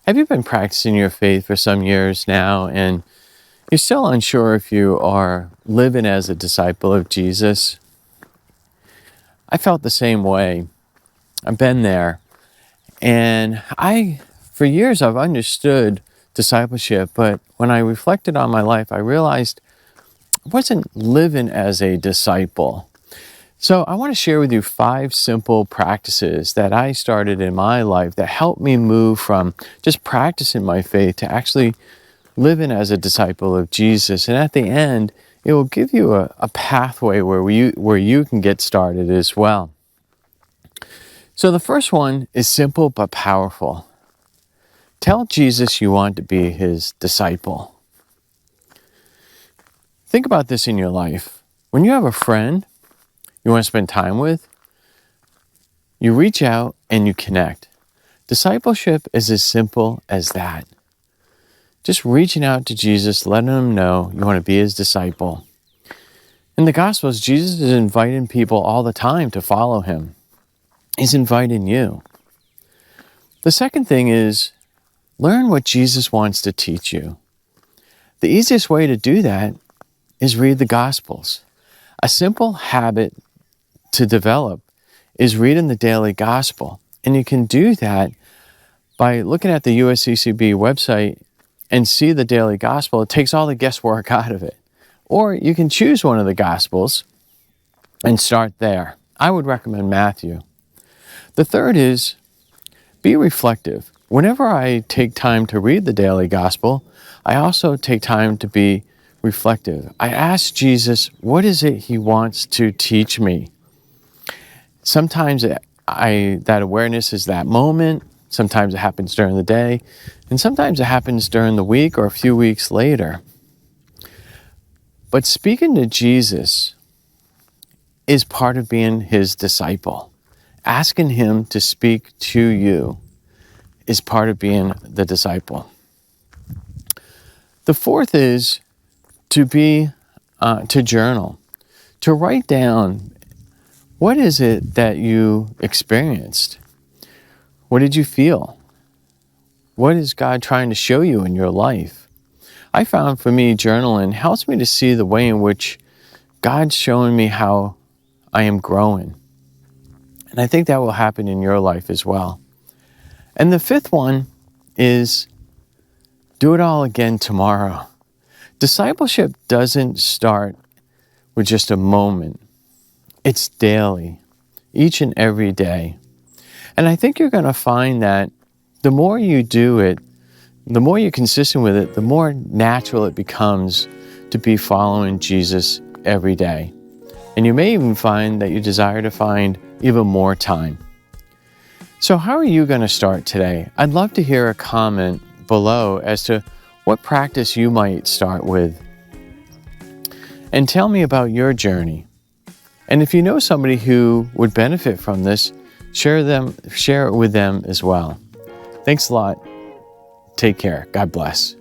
Have you been practicing your faith for some years now and you're still unsure if you are living as a disciple of Jesus? I felt the same way. I've been there. And for years, I've understood discipleship, but when I reflected on my life, I realized I wasn't living as a disciple. So I want to share with you 5 simple practices that I started in my life that helped me move from just practicing my faith to actually living as a disciple of Jesus. And at the end, it will give you a pathway where you can get started as well. So the first one is simple but powerful. Tell Jesus you want to be his disciple. Think about this in your life. When you have a friend you want to spend time with, you reach out and you connect. Discipleship is as simple as that. Just reaching out to Jesus, letting him know you want to be his disciple. In the Gospels, Jesus is inviting people all the time to follow him. He's inviting you. The second thing is, learn what Jesus wants to teach you. The easiest way to do that is read the Gospels. A simple habit to develop is reading the daily Gospel. And you can do that by looking at the USCCB website and see the daily Gospel. It takes all the guesswork out of it. Or you can choose one of the Gospels and start there. I would recommend Matthew. The third is, be reflective. Whenever I take time to read the daily Gospel, I also take time to be reflective. I ask Jesus, what is it he wants to teach me? Sometimes that awareness is that moment. Sometimes it happens during the day. And sometimes it happens during the week or a few weeks later. But speaking to Jesus is part of being his disciple. Asking him to speak to you is part of being the disciple. The fourth is to journal, to write down, what is it that you experienced? What did you feel? What is God trying to show you in your life? I found for me, journaling helps me to see the way in which God's showing me how I am growing. And I think that will happen in your life as well. And the fifth one is, do it all again tomorrow. Discipleship doesn't start with just a moment. It's daily, each and every day. And I think you're going to find that the more you do it, the more you're consistent with it, the more natural it becomes to be following Jesus every day. And you may even find that you desire to find even more time. So how are you going to start today? I'd love to hear a comment below as to what practice you might start with. And tell me about your journey. And if you know somebody who would benefit from this, share it with them as well. Thanks a lot. Take care. God bless.